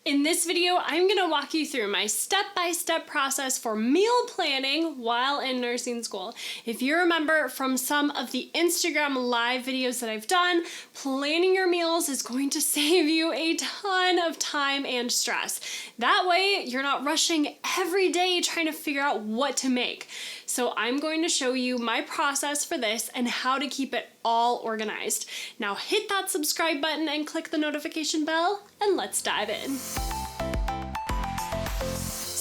In this video, I'm going to walk you through my step-by-step process for meal planning while in nursing school. If you remember from some of the Instagram live videos that I've done, planning your meals is going to save you a ton of time and stress. That way, you're not rushing every day trying to figure out what to make. So I'm going to show you my process for this and how to keep it all organized. Now hit that subscribe button and click the notification bell, and let's dive in.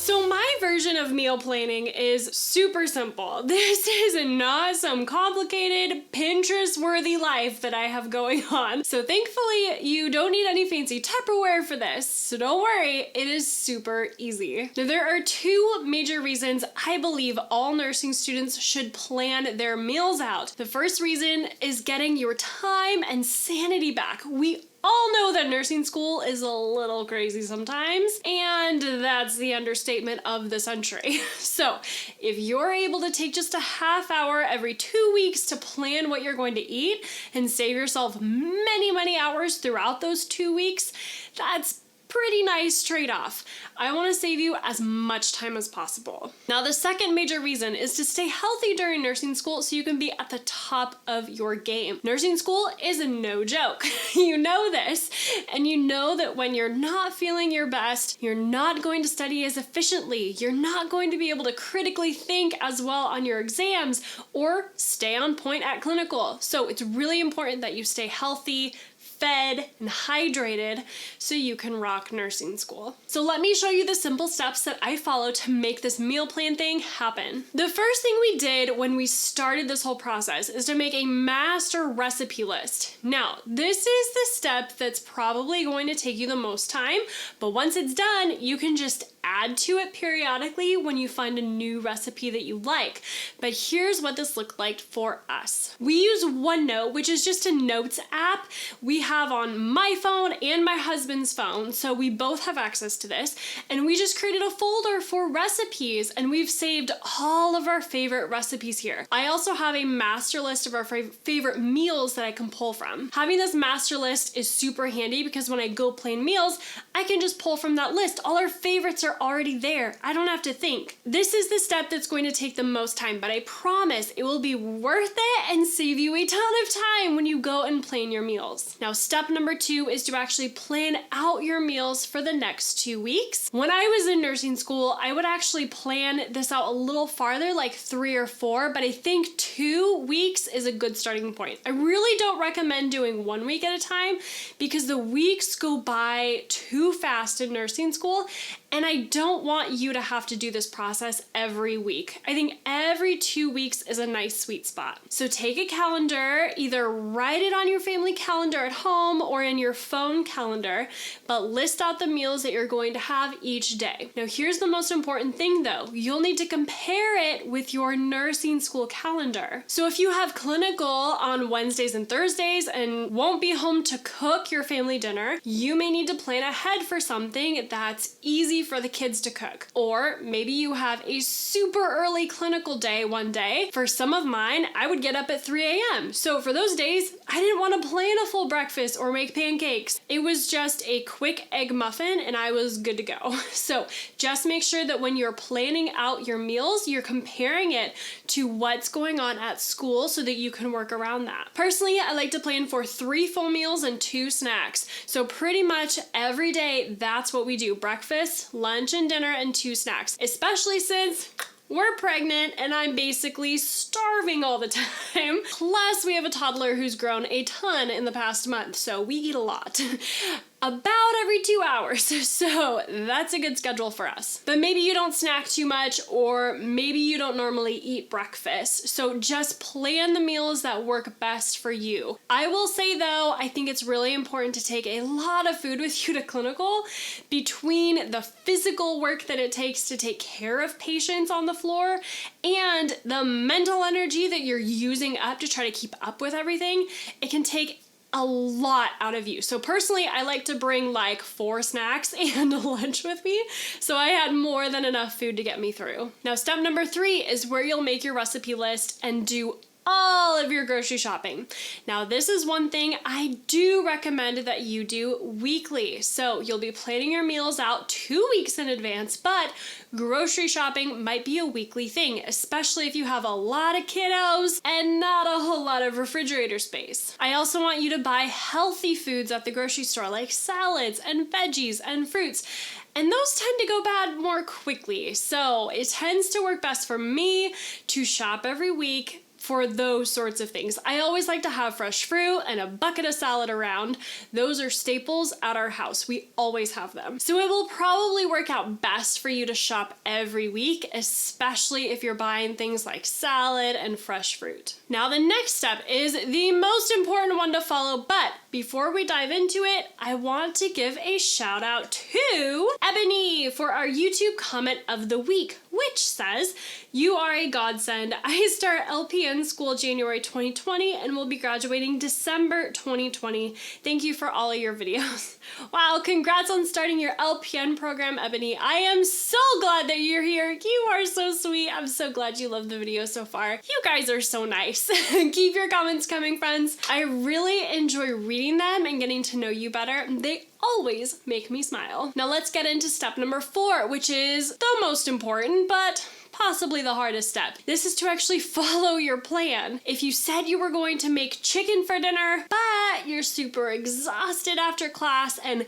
So my version of meal planning is super simple. This is not some complicated Pinterest-worthy life that I have going on. So thankfully, you don't need any fancy Tupperware for this. So don't worry, it is super easy. Now there are two major reasons I believe all nursing students should plan their meals out. The first reason is getting your time and sanity back. We all know that nursing school is a little crazy sometimes, and that's the understatement of the century. So if you're able to take just a half hour every 2 weeks to plan what you're going to eat and save yourself many hours throughout those 2 weeks, that's pretty nice trade-off. I want to save you as much time as possible. Now, the second major reason is to stay healthy during nursing school so you can be at the top of your game. Nursing school is no joke. You know this, and you know that when you're not feeling your best, you're not going to study as efficiently, you're not going to be able to critically think as well on your exams or stay on point at clinical. So it's really important that you stay healthy, fed, and hydrated so you can rock nursing school. So let me show you the simple steps that I follow to make this meal plan thing happen. The first thing we did when we started this whole process is to make a master recipe list. Now, this is the step that's probably going to take you the most time, but once it's done, you can just add to it periodically when you find a new recipe that you like. But here's what this looked like for us. We use OneNote, which is just a notes app we have on my phone and my husband's phone, so we both have access to this, and we just created a folder for recipes, and we've saved all of our favorite recipes here. I also have a master list of our favorite meals that I can pull from. Having this master list is super handy because when I go plan meals, I can just pull from that list. All our favorites are already there. I don't have to think. This is the step that's going to take the most time, but I promise it will be worth it and save you a ton of time when you go and plan your meals. Now, step number 2 is to actually plan out your meals for the next 2 weeks. When I was in nursing school, I would actually plan this out a little farther, like 3 or 4, but I think 2 weeks is a good starting point. I really don't recommend doing 1 week at a time because the weeks go by too fast in nursing school, and I don't want you to have to do this process every week. I think every 2 weeks is a nice sweet spot. So take a calendar, either write it on your family calendar at home or in your phone calendar, but list out the meals that you're going to have each day. Now here's the most important thing though. You'll need to compare it with your nursing school calendar. So if you have clinical on Wednesdays and Thursdays and won't be home to cook your family dinner, you may need to plan ahead for something that's easy for the kids to cook. Or maybe you have a super early clinical day one day. For some of mine, I would get up at 3 a.m. So for those days, I didn't want to plan a full breakfast or make pancakes. It was just a quick egg muffin and I was good to go. So just make sure that when you're planning out your meals, you're comparing it to what's going on at school so that you can work around that. Personally, I like to plan for 3 full meals and 2 snacks. So pretty much every day, that's what we do. Breakfast, lunch and dinner, and 2 snacks, especially since we're pregnant and I'm basically starving all the time. Plus, we have a toddler who's grown a ton in the past month, so we eat a lot. About every 2 hours, so that's a good schedule for us. But maybe you don't snack too much, or maybe you don't normally eat breakfast, so just plan the meals that work best for you. I will say though, I think it's really important to take a lot of food with you to clinical. Between the physical work that it takes to take care of patients on the floor and the mental energy that you're using up to try to keep up with everything, it can take a lot out of you. So personally, I like to bring like 4 snacks and a lunch with me, so I had more than enough food to get me through. Now, step number 3 is where you'll make your recipe list and do all of your grocery shopping. Now, this is one thing I do recommend that you do weekly. So you'll be planning your meals out 2 weeks in advance, but grocery shopping might be a weekly thing, especially if you have a lot of kiddos and not a whole lot of refrigerator space. I also want you to buy healthy foods at the grocery store, like salads and veggies and fruits. And those tend to go bad more quickly. So it tends to work best for me to shop every week for those sorts of things. I always like to have fresh fruit and a bucket of salad around. Those are staples at our house. We always have them. So it will probably work out best for you to shop every week, especially if you're buying things like salad and fresh fruit. Now, the next step is the most important one to follow, but before we dive into it, I want to give a shout out to Ebony for our YouTube comment of the week, which says, "You are a godsend. I start LPN school January 2020 and will be graduating December 2020. Thank you for all of your videos." Wow, congrats on starting your LPN program, Ebony. I am so glad that you're here. You are so sweet. I'm so glad you love the video so far. You guys are so nice. Keep your comments coming, friends. I really enjoy reading them and getting to know you better. They always make me smile. Now let's get into step number 4, which is the most important, but possibly the hardest step. This is to actually follow your plan. If you said you were going to make chicken for dinner, but you're super exhausted after class and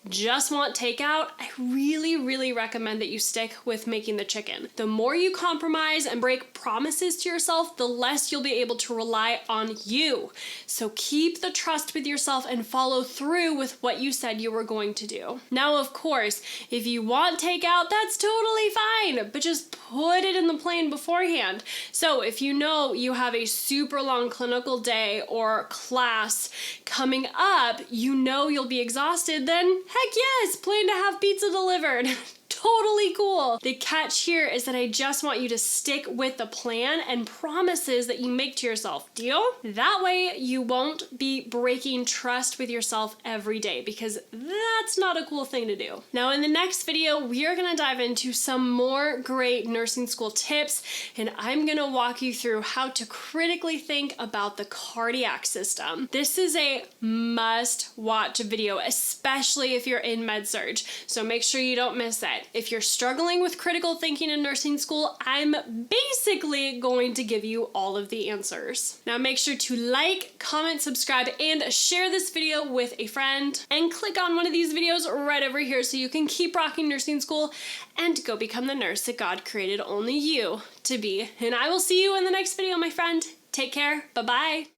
just want takeout, I really recommend that you stick with making the chicken. The more you compromise and break promises to yourself, the less you'll be able to rely on you. So keep the trust with yourself and follow through with what you said you were going to do. Now, of course, if you want takeout, that's totally fine, but just put it in the plan beforehand. So if you know you have a super long clinical day or class coming up, you know you'll be exhausted, then heck yes, plan to have pizza delivered. Totally cool. The catch here is that I just want you to stick with the plan and promises that you make to yourself. Deal? That way you won't be breaking trust with yourself every day, because that's not a cool thing to do. Now, in the next video, we are going to dive into some more great nursing school tips, and I'm going to walk you through how to critically think about the cardiac system. This is a must-watch video, especially if you're in med-surg, so make sure you don't miss it. If you're struggling with critical thinking in nursing school, I'm basically going to give you all of the answers. Now make sure to like, comment, subscribe, and share this video with a friend, and click on one of these videos right over here so you can keep rocking nursing school and go become the nurse that God created only you to be. And I will see you in the next video, my friend. Take care. Bye-bye.